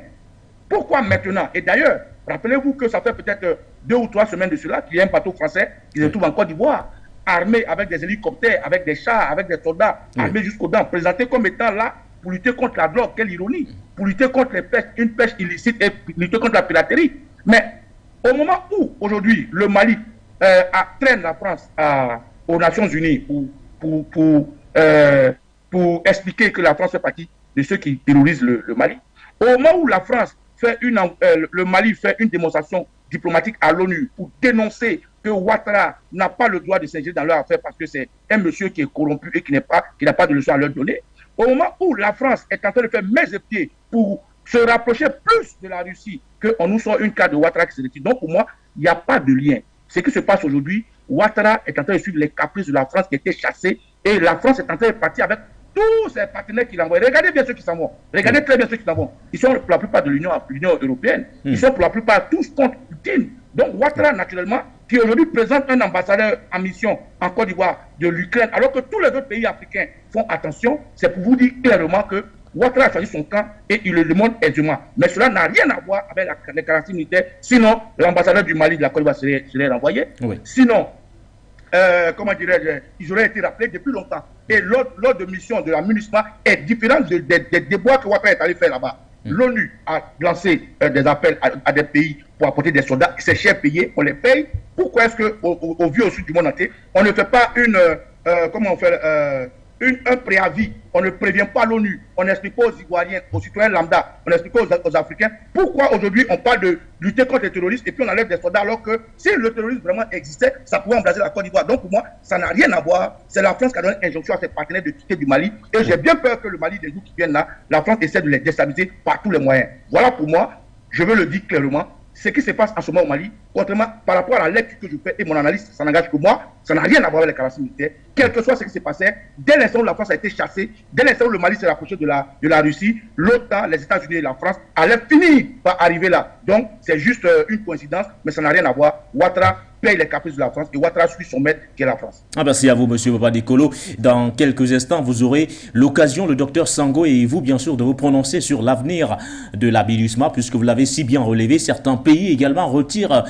Pourquoi maintenant? Et d'ailleurs, rappelez-vous que ça fait peut-être 2 ou 3 semaines de cela qu'il y a un bateau français qui se trouve en Côte d'Ivoire, armé avec des hélicoptères, avec des chars, avec des soldats, armés jusqu'aux dents, présenté comme étant là pour lutter contre la drogue. Quelle ironie! Pour lutter contre une pêche illicite et lutter contre la piraterie. Mais au moment où, aujourd'hui, le Mali traîne la France aux Nations Unies pour expliquer que la France fait partie de ceux qui terrorisent le Mali, au moment où la France fait le Mali fait une démonstration diplomatique à l'ONU pour dénoncer que Ouattara n'a pas le droit de s'ingérer dans leur affaire parce que c'est un monsieur qui est corrompu et qui n'a pas de leçon à leur donner, au moment où la France est en train de faire mains et pieds pour se rapprocher plus de la Russie qu'on nous sort une carte de Ouattara qui se retire. Donc pour moi, il n'y a pas de lien. Ce qui se passe aujourd'hui, Ouattara est en train de suivre les caprices de la France qui était chassée et la France est en train de partir avec tous ses partenaires qui l'envoient. Regardez bien ceux qui s'en vont. Regardez très bien ceux qui s'en vont. Ils sont pour la plupart de l'Union européenne. Ils sont pour la plupart tous contre Poutine. Donc Ouattara, naturellement, qui aujourd'hui présente un ambassadeur en mission en Côte d'Ivoire de l'Ukraine, alors que tous les autres pays africains font attention, c'est pour vous dire clairement que Ouattara a choisi son camp et il le demande aisément. Mais cela n'a rien à voir avec les 46 militaires. Sinon, l'ambassadeur du Mali de la Côte d'Ivoire serait renvoyé. Sinon, comment dirais-je, ils auraient été rappelés depuis longtemps. Et l'ordre de mission de la MINUSMA est différent des déboires que Ouattara est allé faire là-bas. L'ONU a lancé des appels à des pays pour apporter des soldats. C'est cher payé, on les paye. Pourquoi est-ce qu'au vu au sud du monde entier, on ne fait pas un préavis, on ne prévient pas l'ONU, on n'explique pas aux Ivoiriens, aux citoyens lambda, on n'explique pas aux Africains pourquoi aujourd'hui on parle de lutter contre les terroristes et puis on enlève des soldats alors que si le terrorisme vraiment existait, ça pouvait embraser la Côte d'Ivoire. Donc pour moi, ça n'a rien à voir. C'est la France qui a donné injonction à ses partenaires de quitter du Mali et j'ai bien peur que le Mali, des jours qui viennent là, la France essaie de les déstabiliser par tous les moyens. Voilà pour moi, je veux le dire clairement. Ce qui se passe en ce moment au Mali, contrairement par rapport à la lecture que je fais et mon analyse, ça n'engage que moi, ça n'a rien à voir avec les 46 militaires. Quel que soit ce qui s'est passé, dès l'instant où la France a été chassée, dès l'instant où le Mali s'est rapproché de la Russie, l'OTAN, les États-Unis et la France allaient finir par arriver là. Donc c'est juste une coïncidence, mais ça n'a rien à voir. Ouattara paye les caprices de la France et Ouattara suit son maître qui est la France. Merci à vous, monsieur Papadikolo. Dans quelques instants, vous aurez l'occasion, le docteur Sango et vous, bien sûr, de vous prononcer sur l'avenir de la MINUSMA, puisque vous l'avez si bien relevé. Certains pays également retirent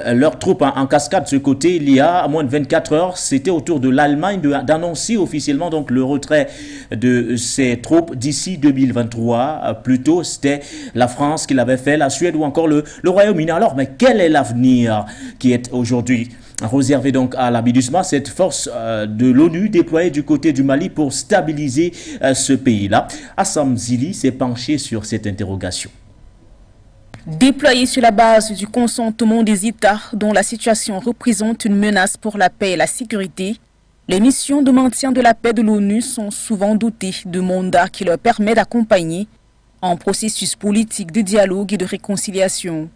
leurs troupes en cascade. De ce côté, il y a moins de 24 heures, c'était au tour de l'Allemagne d'annoncer officiellement donc le retrait de ses troupes d'ici 2023. Plus tôt, c'était la France qui l'avait fait, la Suède ou encore le Royaume-Uni. Alors, mais quel est l'avenir qui est aujourd'hui réservé donc à la MINUSMA, cette force de l'ONU déployée du côté du Mali pour stabiliser ce pays-là? Assam Zili s'est penché sur cette interrogation. Déployé sur la base du consentement des États dont la situation représente une menace pour la paix et la sécurité, Les missions de maintien de la paix de l'ONU sont souvent dotées de mandats qui leur permettent d'accompagner un processus politique de dialogue et de réconciliation.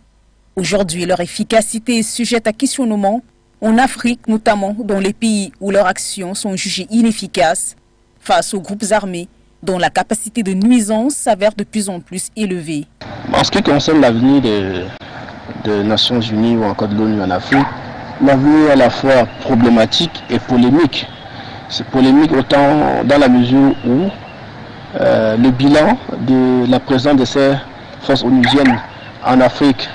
Aujourd'hui, leur efficacité est sujette à questionnement en Afrique, notamment dans les pays où leurs actions sont jugées inefficaces face aux groupes armés dont la capacité de nuisance s'avère de plus en plus élevée. En ce qui concerne l'avenir des Nations Unies ou encore de l'ONU en Afrique, l'avenir est à la fois problématique et polémique. C'est polémique autant dans la mesure où le bilan de la présence de ces forces onusiennes en Afrique,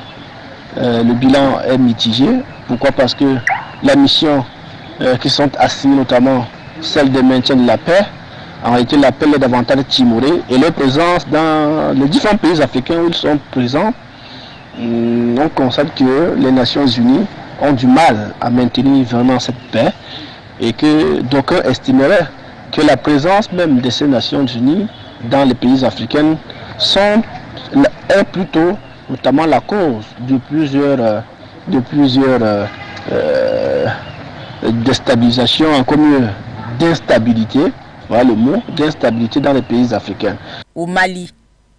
le bilan est mitigé. Pourquoi? Parce que la mission qui sont assignées, notamment celle de maintien de la paix, en réalité la paix est davantage timorée et leur présence dans les différents pays africains où ils sont présents, on constate que les Nations Unies ont du mal à maintenir vraiment cette paix et que d'aucuns estimeraient que la présence même de ces Nations Unies dans les pays africains est plutôt notamment la cause de plusieurs déstabilisations, encore mieux d'instabilité, voilà le mot, d'instabilité dans les pays africains. Au Mali,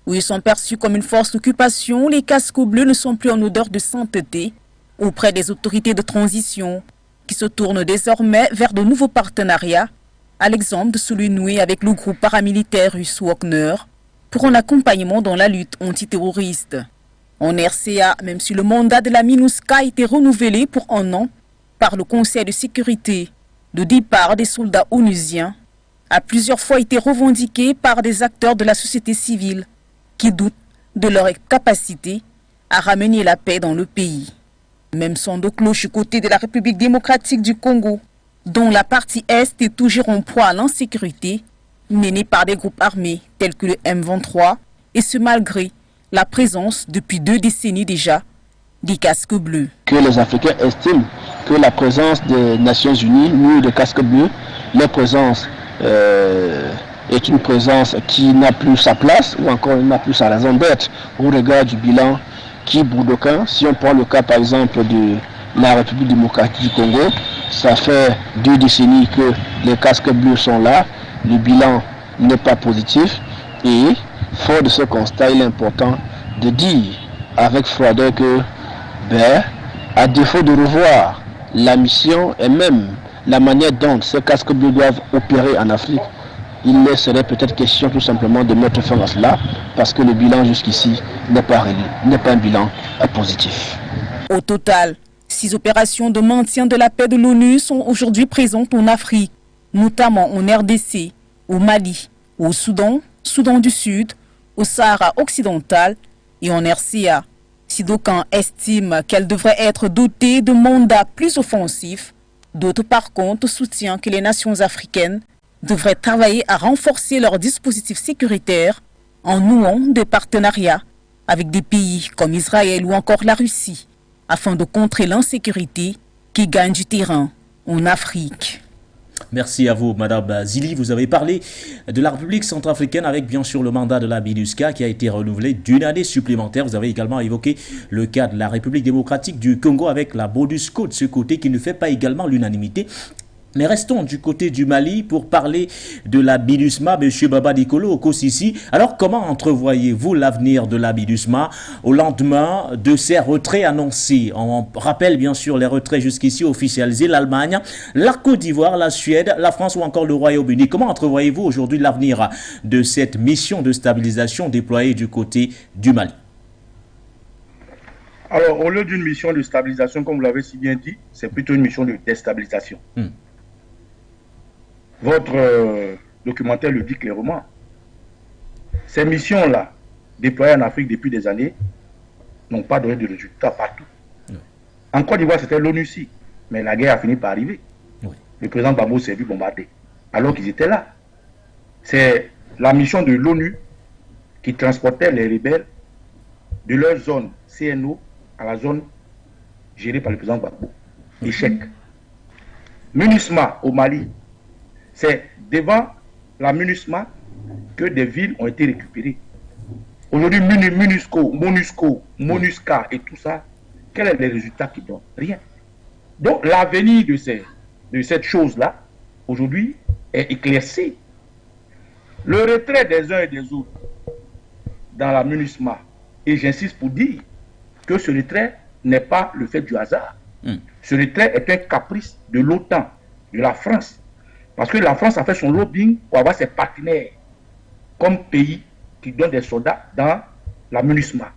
où ils sont perçus comme une force d'occupation, les casques bleus ne sont plus en odeur de sainteté auprès des autorités de transition qui se tournent désormais vers de nouveaux partenariats, à l'exemple de celui noué avec le groupe paramilitaire russe Wagner pour un accompagnement dans la lutte antiterroriste. En RCA, même si le mandat de la MINUSCA a été renouvelé pour 1 an par le Conseil de sécurité, le départ des soldats onusiens a plusieurs fois été revendiqué par des acteurs de la société civile qui doutent de leur capacité à ramener la paix dans le pays. Même son de cloche du côté de la République démocratique du Congo, dont la partie Est est toujours en proie à l'insécurité, menée par des groupes armés tels que le M23, et ce malgré la présence depuis 2 décennies déjà des casques bleus. Que les Africains estiment que la présence des Nations Unies, nous des casques bleus, leur présence est une présence qui n'a plus sa place ou encore n'a plus sa raison d'être au regard du bilan qui, pour d'aucuns, si on prend le cas par exemple de la République démocratique du Congo, ça fait 2 décennies que les casques bleus sont là, le bilan n'est pas positif et fort de ce constat, il est important de dire avec froideur que, à défaut de revoir la mission et même la manière dont ces casques bleus doivent opérer en Afrique, il ne serait peut-être question tout simplement de mettre fin à cela parce que le bilan jusqu'ici n'est pas un bilan positif. Au total, 6 opérations de maintien de la paix de l'ONU sont aujourd'hui présentes en Afrique, notamment en RDC, au Mali, au Soudan, Soudan du Sud, au Sahara occidental et en RCA. Si d'aucuns estiment qu'elles devraient être dotées de mandats plus offensifs, d'autres par contre soutiennent que les nations africaines devraient travailler à renforcer leurs dispositifs sécuritaires en nouant des partenariats avec des pays comme Israël ou encore la Russie, afin de contrer l'insécurité qui gagne du terrain en Afrique. Merci à vous, Madame Zili. Vous avez parlé de la République centrafricaine avec bien sûr le mandat de la MINUSCA qui a été renouvelé d'1 année supplémentaire. Vous avez également évoqué le cas de la République démocratique du Congo avec la MONUSCO de ce côté qui ne fait pas également l'unanimité. Mais restons du côté du Mali pour parler de la MINUSMA, M. Baba Nicolo Okosisi. Alors, comment entrevoyez-vous l'avenir de la MINUSMA au lendemain de ces retraits annoncés? On rappelle bien sûr les retraits jusqu'ici officialisés, l'Allemagne, la Côte d'Ivoire, la Suède, la France ou encore le Royaume-Uni. Comment entrevoyez-vous aujourd'hui l'avenir de cette mission de stabilisation déployée du côté du Mali? Alors, au lieu d'une mission de stabilisation, comme vous l'avez si bien dit, c'est plutôt une mission de déstabilisation. Votre documentaire le dit clairement. Ces missions-là, déployées en Afrique depuis des années, n'ont pas donné de résultats partout. En Côte d'Ivoire, c'était l'ONUCI, mais la guerre a fini par arriver. Le président Gbagbo s'est vu bombarder, alors qu'ils étaient là. C'est la mission de l'ONU qui transportait les rebelles de leur zone CNO à la zone gérée par le président Gbagbo. Échec. MINUSMA au Mali, c'est devant la MINUSMA que des villes ont été récupérées. Aujourd'hui, MONUSCA et tout ça, quel est le résultat qui donne? Rien. Donc l'avenir de cette chose-là aujourd'hui est éclaircie. Le retrait des uns et des autres dans la MINUSMA, et j'insiste pour dire que ce retrait n'est pas le fait du hasard. Ce retrait est un caprice de l'OTAN, de la France, parce que la France a fait son lobbying pour avoir ses partenaires comme pays qui donnent des soldats dans la MINUSMA,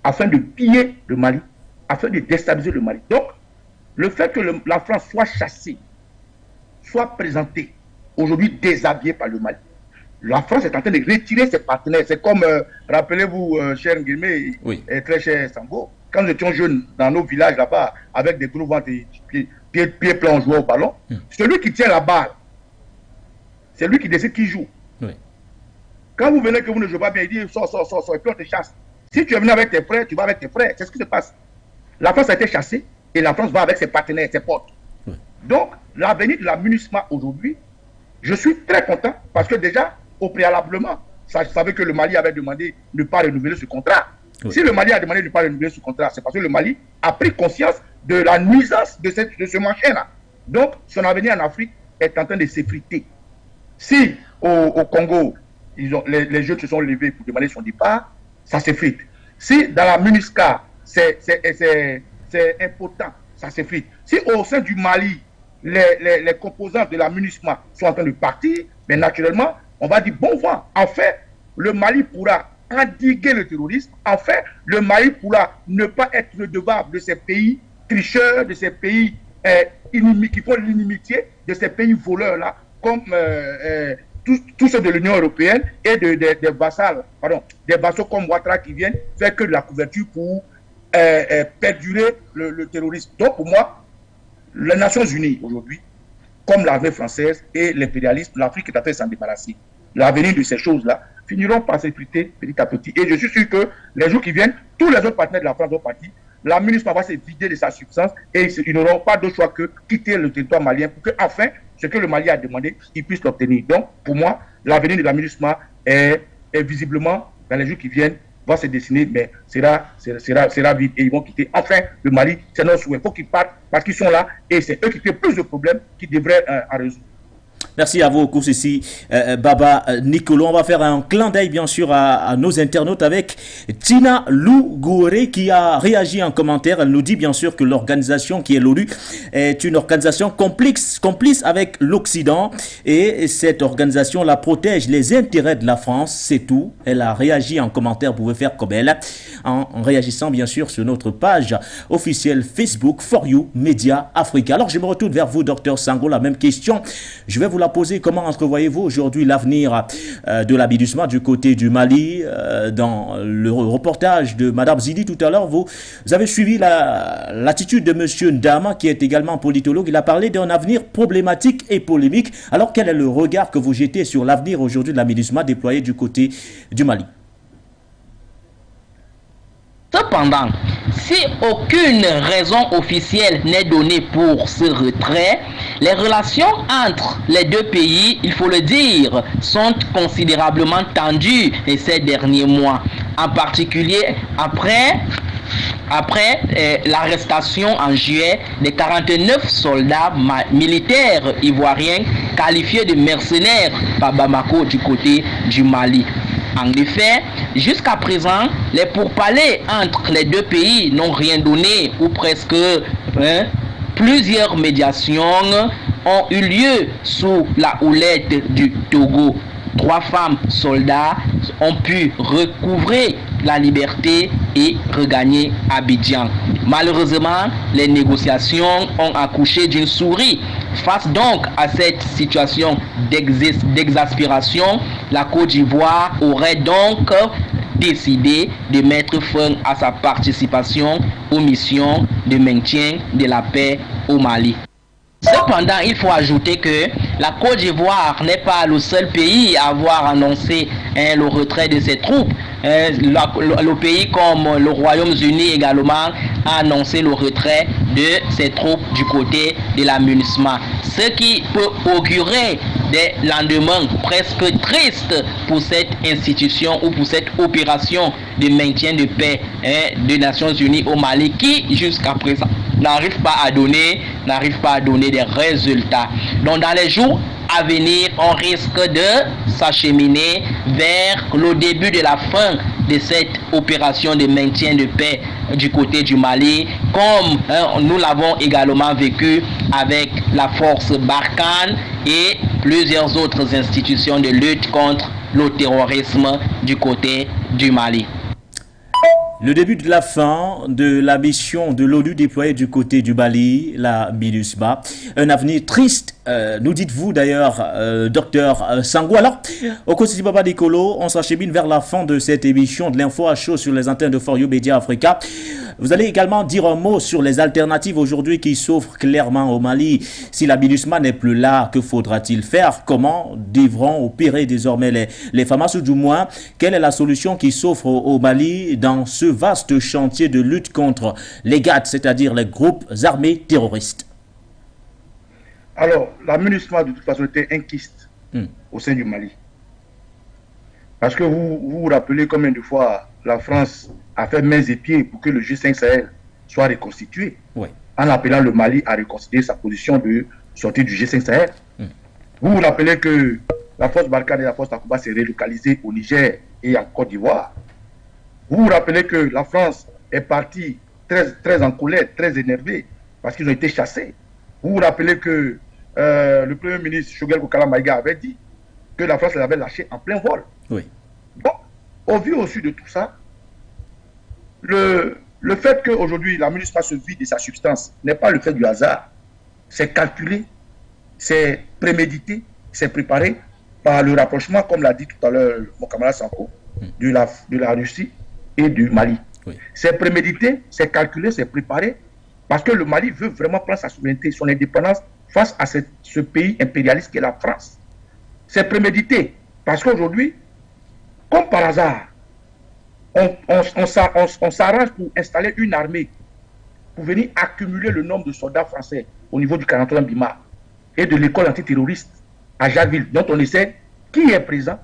afin de piller le Mali, afin de déstabiliser le Mali. Donc, le fait que la France soit chassée, soit présentée, aujourd'hui déshabillée par le Mali, la France est en train de retirer ses partenaires. C'est comme, rappelez-vous, cher Nguémé et très cher Sango, quand nous étions jeunes dans nos villages là-bas, avec des gros ventres et pieds plats, on jouait au ballon, celui qui tient la balle, c'est lui qui décide qui joue. Quand vous venez que vous ne jouez pas bien, il dit sors, et puis on te chasse. Si tu es venu avec tes frères, tu vas avec tes frères. C'est ce qui se passe. La France a été chassée et la France va avec ses partenaires, ses potes. Donc, l'avenir de la MINUSMA aujourd'hui, je suis très content parce que déjà, au préalablement, je savais que le Mali avait demandé de ne pas renouveler ce contrat. Si le Mali a demandé de ne pas renouveler ce contrat, c'est parce que le Mali a pris conscience de la nuisance de ce machin-là. Donc, son avenir en Afrique est en train de s'effriter. Si au Congo, les jeunes se sont levés pour demander son départ, ça s'effrite. Si dans la MINUSCA, c'est impotent, ça s'effrite. Si au sein du Mali, les composants de la MINUSMA sont en train de partir, mais naturellement, on va dire bon vent. En fait, le Mali pourra endiguer le terrorisme. En fait, le Mali pourra ne pas être redevable de ces pays tricheurs, de ces pays qui font l'inimitié, de ces pays voleurs-là, comme tous ceux de l'Union européenne et des vassaux comme Ouattara qui viennent faire que de la couverture pour perdurer le terrorisme. Donc pour moi, les Nations Unies aujourd'hui, comme l'armée française et l'impérialisme, l'Afrique est en train de s'en débarrasser. L'avenir de ces choses-là finiront par s'effriter petit à petit. Et je suis sûr que les jours qui viennent, tous les autres partenaires de la France vont partir. La MINUSMA va se vider de sa substance et ils n'auront pas d'autre choix que quitter le territoire malien pour que, enfin, ce que le Mali a demandé, ils puissent l'obtenir. Donc, pour moi, l'avenir de la MINUSMA est visiblement, dans les jours qui viennent, va se dessiner, mais sera vide et ils vont quitter enfin le Mali. C'est notre souhait. Il faut qu'ils partent parce qu'ils sont là et c'est eux qui créent plus de problèmes qu'ils devraient en résoudre. Merci à vous, Koussissi Baba Nicolo. On va faire un clin d'œil, bien sûr, à nos internautes avec Tina Lougouré qui a réagi en commentaire. Elle nous dit, bien sûr, que l'organisation qui est l'ONU est une organisation complice avec l'Occident et cette organisation la protège les intérêts de la France, c'est tout. Elle a réagi en commentaire, vous pouvez faire comme elle, en réagissant, bien sûr, sur notre page officielle Facebook, For You Media Africa. Alors, je me retourne vers vous, Dr Sango, la même question. Je vais vous la poser. Comment entrevoyez-vous aujourd'hui l'avenir de la MINUSMA du côté du Mali? Dans le reportage de Madame Zidi tout à l'heure, vous avez suivi l'attitude de Monsieur Ndama, qui est également politologue. Il a parlé d'un avenir problématique et polémique. Alors, quel est le regard que vous jetez sur l'avenir aujourd'hui de la MINUSMA déployée du côté du Mali? Cependant, si aucune raison officielle n'est donnée pour ce retrait, les relations entre les deux pays, il faut le dire, sont considérablement tendues ces derniers mois. En particulier après l'arrestation en juillet des 49 soldats militaires ivoiriens qualifiés de mercenaires par Bamako du côté du Mali. En effet, jusqu'à présent, les pourparlers entre les deux pays n'ont rien donné ou presque. Plusieurs médiations ont eu lieu sous la houlette du Togo. 3 femmes soldats ont pu recouvrer la liberté et regagner Abidjan. Malheureusement, les négociations ont accouché d'une souris. Face donc à cette situation d'exaspération, la Côte d'Ivoire aurait donc décidé de mettre fin à sa participation aux missions de maintien de la paix au Mali. Cependant, il faut ajouter que la Côte d'Ivoire n'est pas le seul pays à avoir annoncé le retrait de ses troupes. Le pays comme le Royaume-Uni également a annoncé le retrait de ses troupes du côté de la MINUSMA. Ce qui peut augurer des lendemains presque tristes pour cette institution ou pour cette opération de maintien de paix des Nations Unies au Mali qui jusqu'à présent n'arrive pas à donner des résultats. Donc dans les jours à venir, on risque de s'acheminer vers le début de la fin de cette opération de maintien de paix du côté du Mali, comme nous l'avons également vécu avec la force Barkhane et plusieurs autres institutions de lutte contre le terrorisme du côté du Mali. Le début de la fin de la mission de l'ONU déployée du côté du Mali, la MINUSMA. Un avenir triste, nous dites-vous d'ailleurs, docteur Sangou. Alors, au quotidien Baba Nicolo, on s'achemine vers la fin de cette émission de l'info à chaud sur les antennes de For You Media Africa. Vous allez également dire un mot sur les alternatives aujourd'hui qui s'offrent clairement au Mali. Si la MINUSMA n'est plus là, que faudra-t-il faire? Comment devront opérer désormais les FAMAS, ou du moins, quelle est la solution qui s'offre au Mali dans ce vaste chantier de lutte contre les GAT, c'est-à-dire les groupes armés terroristes? Alors, la MINUSMA, de toute façon, était un kyste au sein du Mali. Parce que vous vous rappelez combien de fois la France a fait mains et pieds pour que le G5 Sahel soit reconstitué, en appelant le Mali à reconsidérer sa position de sortie du G5 Sahel. Vous vous rappelez que la force Barkhane et la force Takuba s'est relocalisée au Niger et en Côte d'Ivoire. Vous vous rappelez que la France est partie très en colère, très énervée, parce qu'ils ont été chassés. Vous vous rappelez que le Premier ministre Choguel Kokala Maïga avait dit que la France l'avait lâché en plein vol. Donc, au vu aussi de tout ça, le fait qu'aujourd'hui la MINUSMA se vide de sa substance n'est pas le fait du hasard. C'est calculé, c'est prémédité, c'est préparé par le rapprochement, comme l'a dit tout à l'heure mon camarade Sanko, de la Russie et du Mali. C'est prémédité, c'est calculé, c'est préparé, parce que le Mali veut vraiment prendre sa souveraineté, son indépendance face à ce pays impérialiste qu'est la France. C'est prémédité, parce qu'aujourd'hui, comme par hasard, on s'arrange pour installer une armée, pour venir accumuler le nombre de soldats français au niveau du 43e BIMA et de l'école antiterroriste à Javille, dont on essaie qui est présent,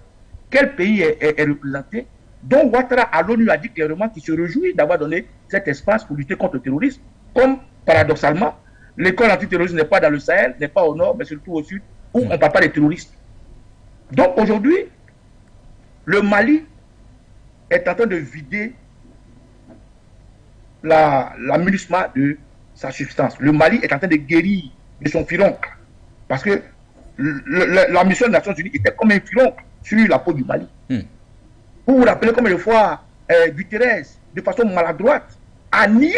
quel pays est représenté, dont Ouattara à l'ONU a dit clairement qu'il se réjouit d'avoir donné cet espace pour lutter contre le terrorisme, comme paradoxalement, l'école antiterroriste n'est pas dans le Sahel, n'est pas au nord, mais surtout au sud, où on ne parle pas des terroristes. Donc aujourd'hui, le Mali est en train de vider la MINUSMA de sa substance. Le Mali est en train de guérir de son furoncle. Parce que la mission des Nations Unies était comme un furoncle sur la peau du Mali. Vous vous rappelez combien de fois Guterres, de façon maladroite, a nié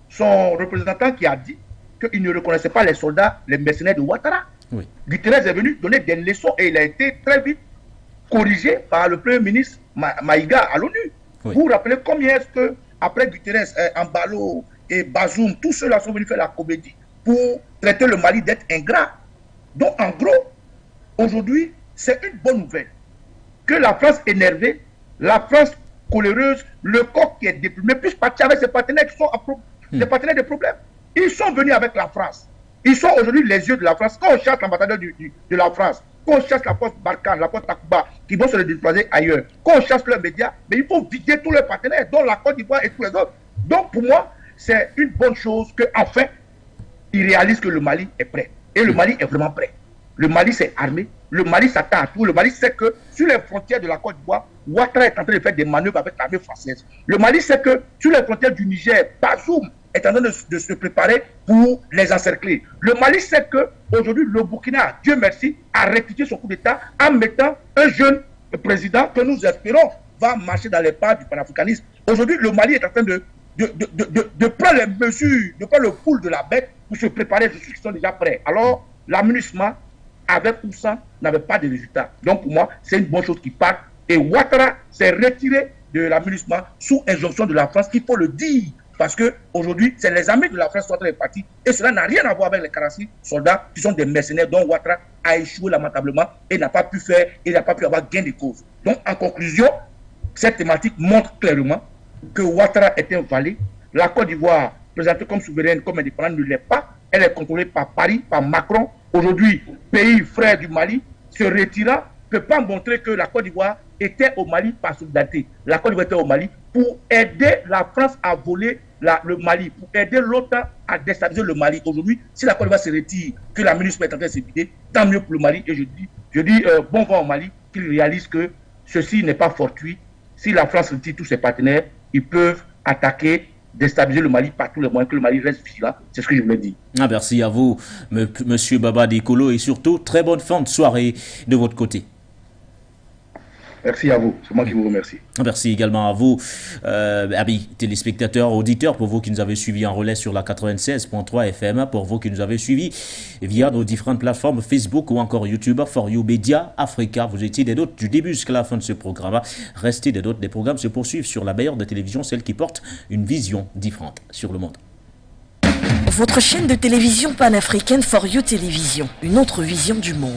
son représentant qui a dit qu'il ne reconnaissait pas les soldats, les mercenaires de Ouattara. Guterres est venu donner des leçons et il a été très vite corrigé par le Premier ministre Maïga à l'ONU. Vous vous rappelez combien est-ce que, après Guterres, Ambalo et Bazoum, tous ceux-là sont venus faire la comédie pour traiter le Mali d'être ingrat. Donc, en gros, aujourd'hui, c'est une bonne nouvelle que la France énervée, la France coléreuse, le coq qui est déprimé, puisse partir avec ses partenaires qui sont des partenaires de problème. Ils sont venus avec la France. Ils sont aujourd'hui les yeux de la France. Quand on chasse l'ambassadeur de la France, quand on chasse la poste Barkhane, la poste Takuba, qui vont se le déployer ailleurs, quand on chasse leurs médias, mais il faut vider tous les partenaires, dont la Côte d'Ivoire et tous les autres. Donc pour moi, c'est une bonne chose qu'enfin, ils réalisent que le Mali est prêt. Et le Mali est vraiment prêt. Le Mali s'est armé. Le Mali s'attend à tout. Le Mali sait que sur les frontières de la Côte d'Ivoire, Ouattara est en train de faire des manœuvres avec l'armée française. Le Mali sait que sur les frontières du Niger, Bazoum est en train de se préparer pour les encercler. Le Mali sait que aujourd'hui le Burkina, Dieu merci, a rectifié son coup d'État en mettant un jeune président que nous espérons va marcher dans les pas du panafricanisme. Aujourd'hui, le Mali est en train de prendre les mesures, de prendre le pouls de la bête pour se préparer. Je suis qu'ils sont déjà prêts. Alors, la MINUSMA, avec ou sans, n'avait pas de résultat. Donc, pour moi, c'est une bonne chose qui part. Et Ouattara s'est retiré de la MINUSMA sous injonction de la France, qu'il faut le dire. Parce qu'aujourd'hui, c'est les armées de la France qui sont en train de partir. Et cela n'a rien à voir avec les 46 soldats qui sont des mercenaires dont Ouattara a échoué lamentablement et n'a pas pu faire, et n'a pas pu avoir gain de cause. Donc, en conclusion, cette thématique montre clairement que Ouattara est un valet. La Côte d'Ivoire, présentée comme souveraine, comme indépendante, ne l'est pas. Elle est contrôlée par Paris, par Macron aujourd'hui pays frère du Mali, se retira, ne peut pas montrer que la Côte d'Ivoire était au Mali par solidarité. La Côte d'Ivoire était au Mali pour aider la France à voler le Mali, pour aider l'OTAN à déstabiliser le Mali. Aujourd'hui, si la Côte d'Ivoire se retire, que la MINUSMA est en train de se vider, tant mieux pour le Mali. Et je dis bon vent au Mali, qu'il réalise que ceci n'est pas fortuit. Si la France retire tous ses partenaires, ils peuvent attaquer, déstabiliser le Mali par tous les moyens, que le Mali reste vigilant. C'est ce que je voulais dire. Merci à vous, monsieur Baba Dekolo, et surtout, très bonne fin de soirée de votre côté. Merci à vous, c'est moi qui vous remercie. Merci également à vous, amis téléspectateurs, auditeurs, pour vous qui nous avez suivis en relais sur la 96.3 FM, pour vous qui nous avez suivis via nos différentes plateformes Facebook ou encore YouTube, For You Media Africa. Vous étiez des nôtres du début jusqu'à la fin de ce programme. Restez des nôtres, des programmes se poursuivent sur la meilleure des télévisions, celle qui porte une vision différente sur le monde. Votre chaîne de télévision panafricaine For You Télévision, une autre vision du monde.